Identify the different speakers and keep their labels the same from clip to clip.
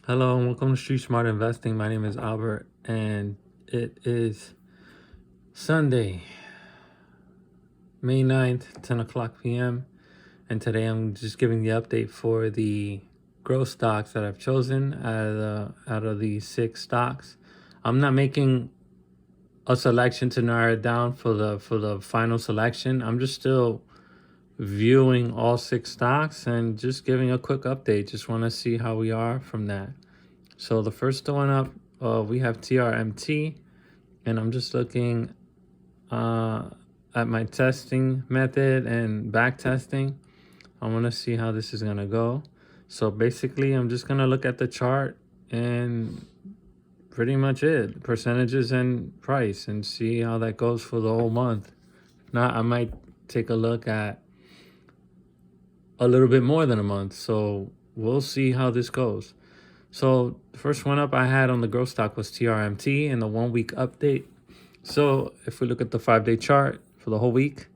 Speaker 1: Hello and welcome to Street Smart Investing. My name is Albert and it is Sunday, May 9th, 10 o'clock p.m. And today I'm just giving the update for the growth stocks that I've chosen out of the 6 stocks. I'm not making a selection to narrow it down for the final selection. I'm just still viewing all 6 stocks and just giving a quick update. Just want to see how we are from that. So the first one up, we have TRMT, and I'm just looking at my testing method and back testing. I want to see how this is going to go. So basically, I'm just going to look at the chart and pretty much it, percentages and price, and see how that goes for the whole month. Now, I might take a look at a little bit more than a month. So we'll see how this goes. So the first one up I had on the growth stock was TRMT in the 1 week update. So if we look at the 5-day chart for the whole week,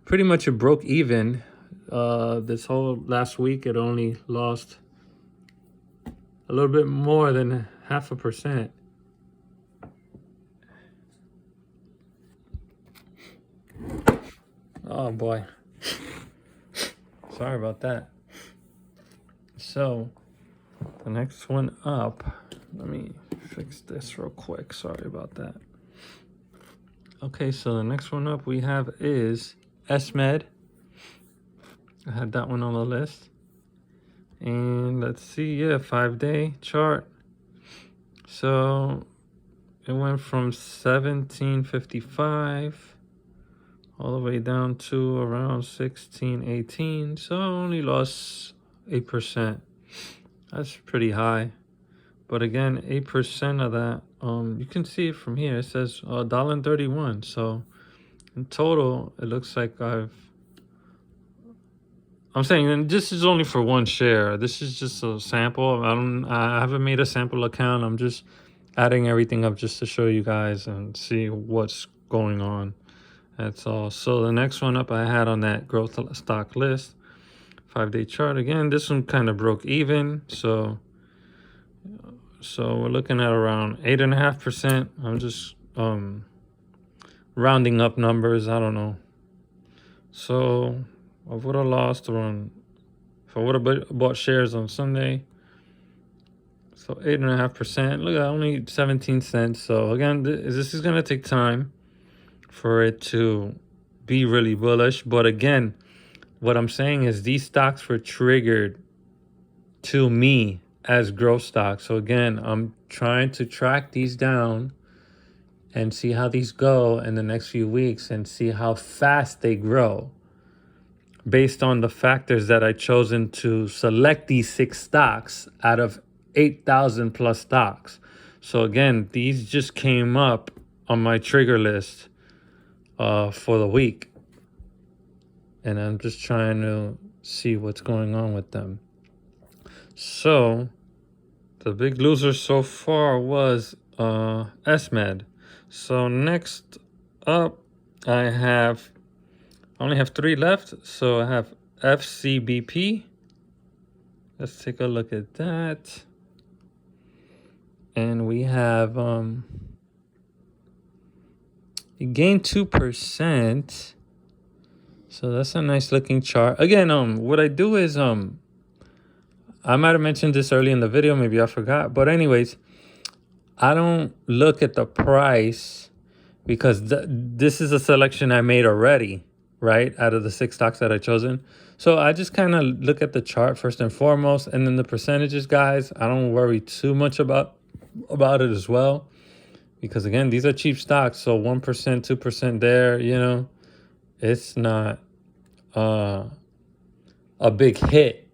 Speaker 1: pretty much it broke even. This whole last week, it only lost a little bit more than 0.5%. Oh boy. Sorry about that. So the next one up, let me fix this real quick. Sorry about that. Okay, so the next one up we have is SMED. I had that one on the list. And let's see, yeah, 5-day chart. So it went from 1755 all the way down to around 1618. So I only lost 8%. That's pretty high. But again, 8% of that, you can see it from here. It says $1.31. So in total, it looks like I'm saying, and this is only for one share. This is just a sample. I haven't made a sample account. I'm just adding everything up just to show you guys and see what's going on. That's all. So the next one up I had on that growth stock list, 5-day chart. Again, this one kind of broke even. So we're looking at around 8.5%. I'm just rounding up numbers. I don't know. So I would have lost around, if I would have bought shares on Sunday, so 8.5%. Look at only 17 cents. So again, this is gonna take time for it to be really bullish. But again, what I'm saying is these stocks were triggered to me as growth stocks. So again, I'm trying to track these down and see how these go in the next few weeks and see how fast they grow based on the factors that I chosen to select these 6 stocks out of 8,000 plus stocks. So again, these just came up on my trigger list for the week. And I'm just trying to see what's going on with them. So the big loser so far was SMED. So next up, I only have 3 left. So I have FCBP. Let's take a look at that. And we have it gained 2%. So that's a nice looking chart. Again, what I do is I might have mentioned this early in the video, maybe I forgot. But anyways, I don't look at the price because this is a selection I made already, right? Out of the 6 stocks that I chosen. So I just kind of look at the chart first and foremost, and then the percentages, guys. I don't worry too much about it as well, because again, these are cheap stocks. So 1%, 2% there, it's not a big hit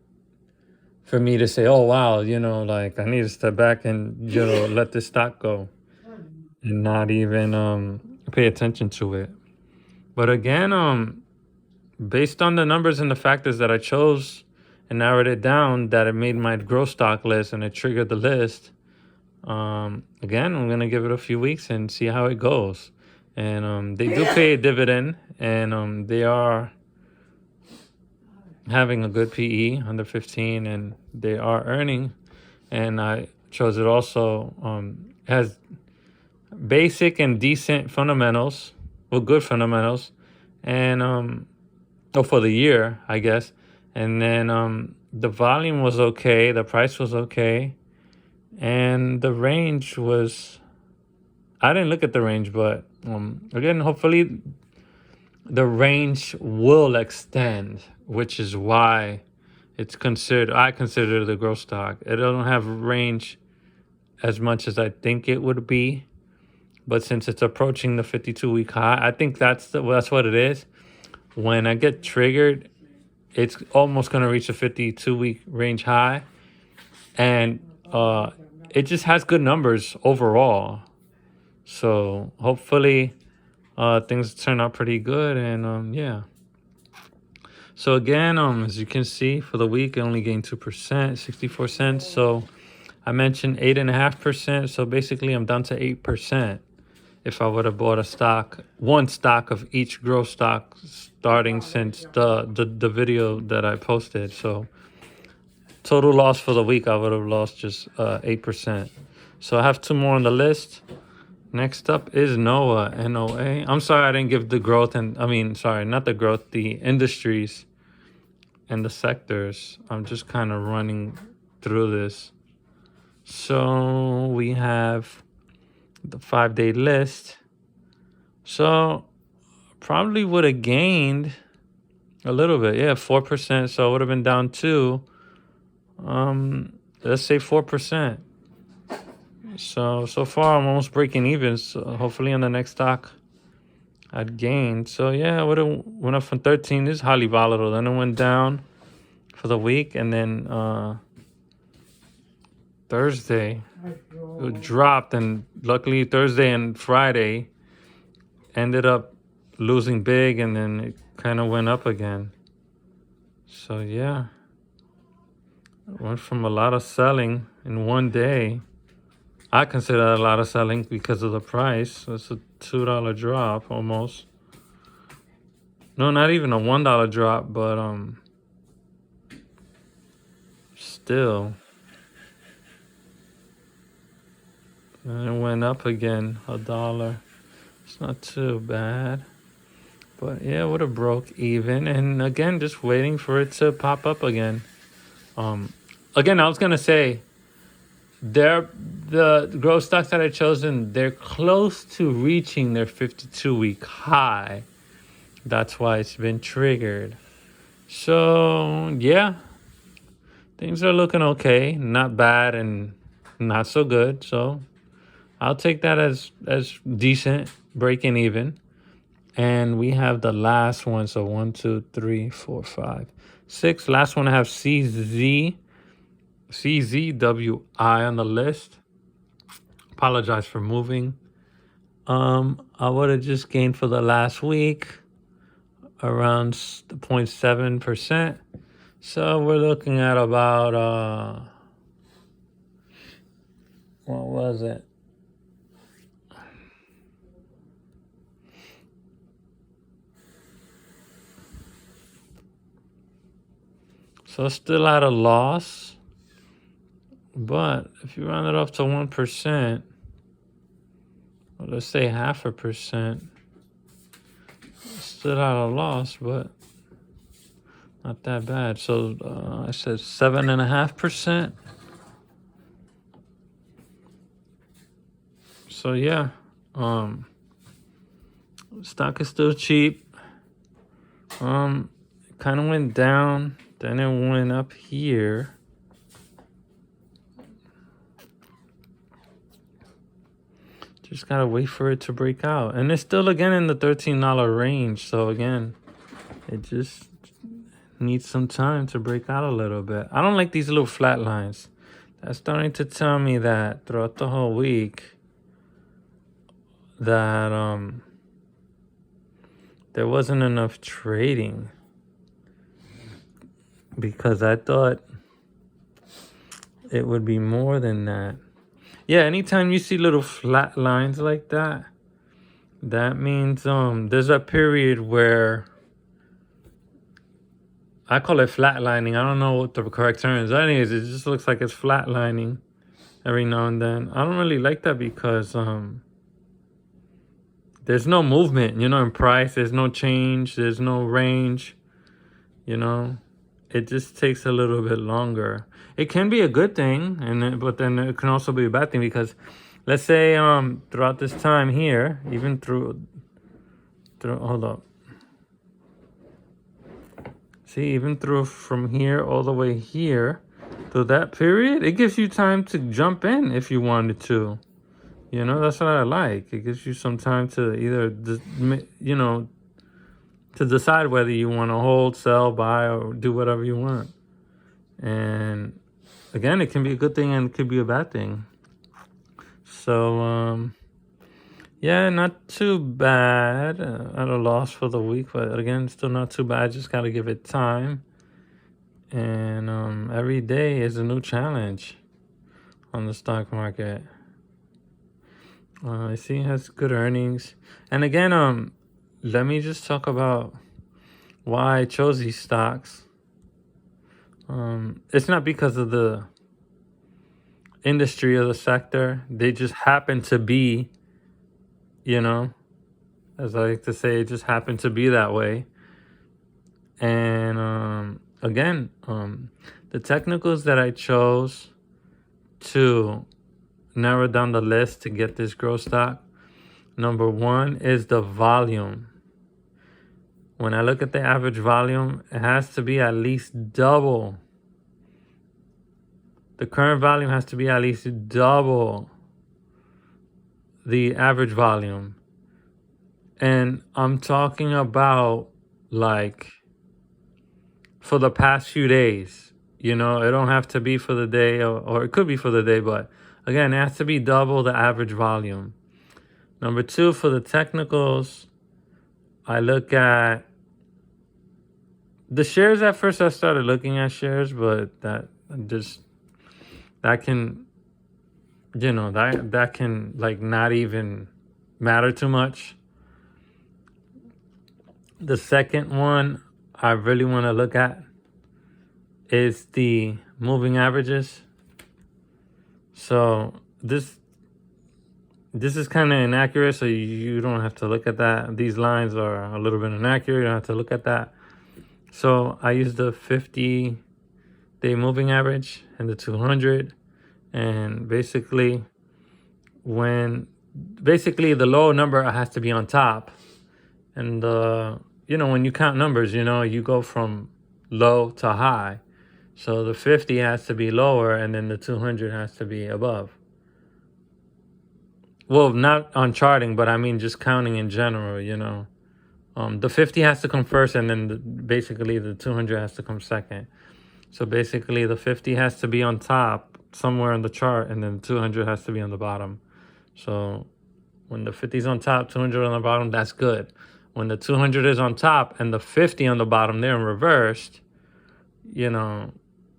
Speaker 1: for me to say, oh, wow, like I need to step back and, let this stock go and not even pay attention to it. But again, based on the numbers and the factors that I chose and narrowed it down, that it made my growth stock list and it triggered the list, again, I'm going to give it a few weeks and see how it goes. And they do pay a dividend, and they are having a good PE, under 15, and they are earning and I chose it also. It has basic and decent fundamentals, well, good fundamentals, and for the year, I guess. And then the volume was okay, the price was okay, and the range was. I didn't look at the range, but again, hopefully the range will extend, which is why I consider the growth stock. It don't have range as much as I think it would be, but since it's approaching the 52-week high, I think that's what it is. When I get triggered, it's almost going to reach a 52-week range high, and it just has good numbers overall. So hopefully things turn out pretty good, and yeah. So again, as you can see, for the week, I only gained 2%, 64 cents. So I mentioned 8.5%. So basically, I'm down to 8%. If I would have bought one stock of each growth stock starting since the video that I posted. So total loss for the week, I would have lost just 8%. So I have two more on the list. Next up is NOAA, N-O-A. I'm sorry I didn't give the growth, not the growth, the industries and the sectors. I'm just kind of running through this. So we have the 5-day list. So probably would have gained a little bit. Yeah, 4%. So it would have been down to, let's say 4%. So far I'm almost breaking even. So hopefully on the next stock I'd gain. So yeah, I would have went up from 13. This is highly volatile. Then it went down for the week, and then Thursday it dropped, and luckily Thursday and Friday ended up losing big, and then it kind of went up again. So yeah, it went from a lot of selling in one day. I consider that a lot of selling because of the price. It's a $2 drop almost. No, not even a $1 drop, but still. And it went up again, $1. It's not too bad. But yeah, it would have broke even. And again, just waiting for it to pop up again. Again, I was gonna say, the growth stocks that I chosen, they're close to reaching their 52-week high. That's why it's been triggered. So yeah, things are looking okay. Not bad and not so good. So I'll take that as decent, breaking even. And we have the last one. So 1, 2, 3, 4, 5, 6. Last one I have CZWI on the list. Apologize for moving. I would have just gained for the last week around 0.7%. So we're looking at about what was it? So still at a loss, but if you round it off to 1%, well, let's say 0.5%, still at a loss, but not that bad. So I said 7.5%. So yeah, stock is still cheap. Kind of went down, then it went up here. Just gotta wait for it to break out, and it's still again in the $13 range. So again, it just needs some time to break out a little bit. I don't like these little flat lines. That's starting to tell me that throughout the whole week that there wasn't enough trading, because I thought it would be more than that. Yeah, anytime you see little flat lines like that, that means there's a period where I call it flatlining. I don't know what the correct term is. Anyways, it just looks like it's flatlining every now and then. I don't really like that because there's no movement, in price. There's no change. There's no range, you know. It just takes a little bit longer. It can be a good thing, but then it can also be a bad thing because, let's say, throughout this time here, even through hold up. See, even through from here all the way here, through that period, it gives you time to jump in if you wanted to. That's what I like. It gives you some time to either, to decide whether you want to hold, sell, buy, or do whatever you want. And again, it can be a good thing and it could be a bad thing. So, yeah, not too bad. At a loss for the week, but again, still not too bad. Just got to give it time. And every day is a new challenge on the stock market. I see it has good earnings. And again, let me just talk about why I chose these stocks. It's not because of the industry or the sector. They just happen to be, as I like to say, it just happened to be that way. And again, the technicals that I chose to narrow down the list to get this growth stock, number one is the volume. When I look at the average volume, it has to be at least double. The current volume has to be at least double the average volume. And I'm talking about like for the past few days. It don't have to be for the day, or it could be for the day, but again, it has to be double the average volume. Number two, for the technicals, I look at the shares. At first, I started looking at shares, but that can, that can like not even matter too much. The second one I really want to look at is the moving averages. So this is kind of inaccurate, so you don't have to look at that. These lines are a little bit inaccurate. You don't have to look at that. So I use the 50-day moving average and the 200. And basically, the low number has to be on top. And when you count numbers, you go from low to high. So the 50 has to be lower, and then the 200 has to be above. Well, not on charting, but I mean just counting in general, The 50 has to come first, and then basically the 200 has to come second. So basically the 50 has to be on top somewhere in the chart, and then 200 has to be on the bottom. So when the 50 is on top, 200 on the bottom, that's good. When the 200 is on top and the 50 on the bottom, they're in reversed,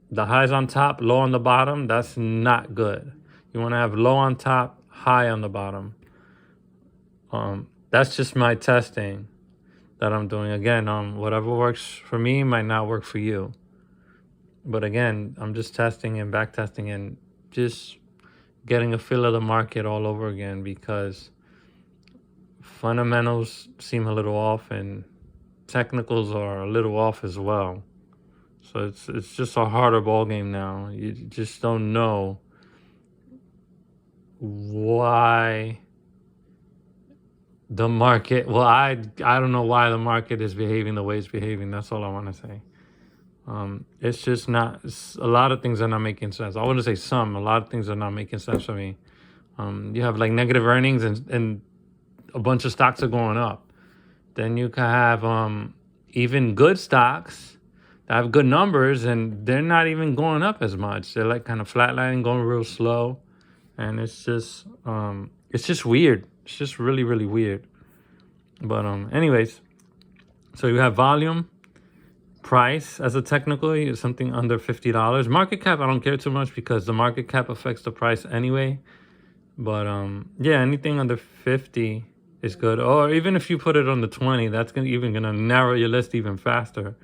Speaker 1: the highs on top, low on the bottom, that's not good. You want to have low on top, high on the bottom. That's just my testing that I'm doing. Again, whatever works for me might not work for you. But again, I'm just testing and back testing and just getting a feel of the market all over again, because fundamentals seem a little off and technicals are a little off as well. So it's just a harder ball game now. You just don't know why the market. Well, I don't know why the market is behaving the way it's behaving. That's all I want to say. It's just not. A lot of things are not making sense. I wouldn't say some. A lot of things are not making sense for me. You have like negative earnings and a bunch of stocks are going up. Then you can have even good stocks that have good numbers and they're not even going up as much. They're like kind of flatlining, going real slow, and it's just weird. It's just really, really weird. But anyways, so you have volume, price as a technical is something under $50. Market cap, I don't care too much because the market cap affects the price anyway. But yeah, anything under 50 is good. Or even if you put it on the 20, that's gonna narrow your list even faster.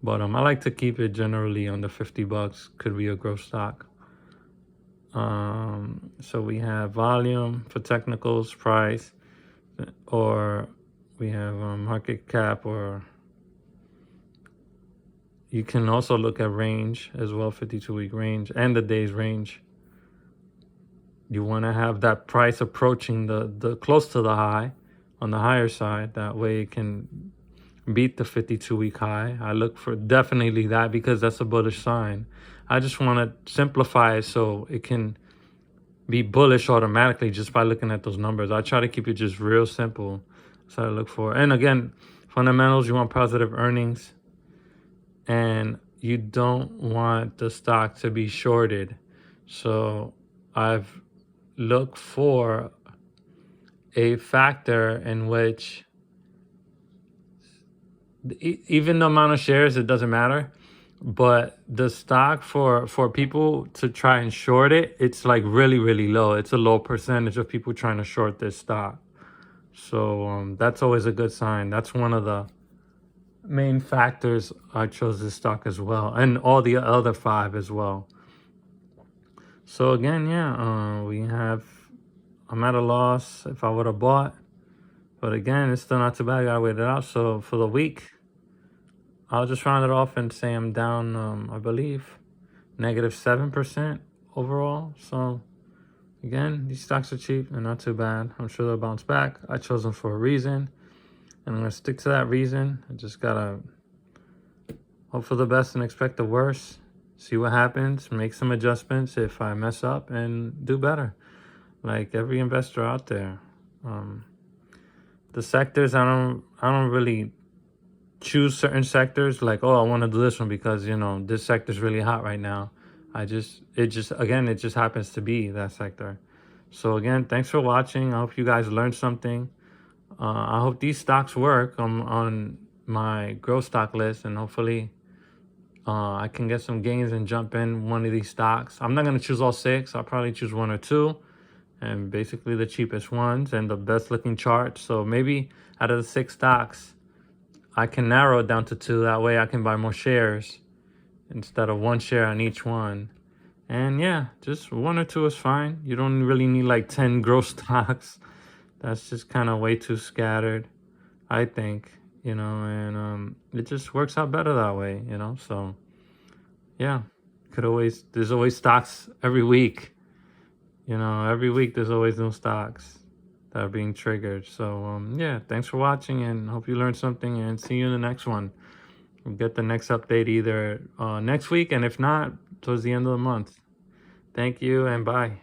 Speaker 1: But I like to keep it generally under $50. Could be a growth stock. So we have volume for technicals, price, or we have market cap, or you can also look at range as well, 52-week range and the day's range. You want to have that price approaching the close to the high on the higher side. That way it can beat the 52-week high. I look for definitely that because that's a bullish sign. I just want to simplify it so it can be bullish automatically just by looking at those numbers. I try to keep it just real simple. That's what I look for. And again, fundamentals, you want positive earnings. And you don't want the stock to be shorted. So I've looked for a factor in which even the amount of shares, it doesn't matter. But the stock for people to try and short it, it's like really, really low. It's a low percentage of people trying to short this stock. So that's always a good sign. That's one of the main factors I chose this stock as well, and all the other 5 as well. So again, yeah, I'm at a loss if I would have bought, but again, it's still not too bad. I gotta wait it out. So for the week, I'll just round it off and say I'm down, I believe, -7% overall. So again, these stocks are cheap and not too bad. I'm sure they'll bounce back. I chose them for a reason, and I'm gonna stick to that reason. I just gotta hope for the best and expect the worst. See what happens, make some adjustments if I mess up, and do better. Like every investor out there. The sectors, I don't really choose certain sectors like, oh, I want to do this one because, you know, this sector is really hot right now. It just happens to be that sector. So again, thanks for watching. I hope you guys learned something. I hope these stocks work on my growth stock list, and hopefully I can get some gains and jump in one of these stocks. I'm not going to choose all 6. I'll probably choose 1 or 2, and basically the cheapest ones and the best looking charts. So maybe out of the 6 stocks, I can narrow it down to 2. That way I can buy more shares instead of 1 share on each one. And yeah, just 1 or 2 is fine. You don't really need like 10 growth stocks. That's just kind of way too scattered, I think, you know, and it just works out better that way, you know. So yeah, there's always stocks every week, you know. Every week there's always new stocks that are being triggered. So yeah, thanks for watching, and hope you learned something, and see you in the next one. We'll get the next update either next week, and if not, towards the end of the month. Thank you, and bye.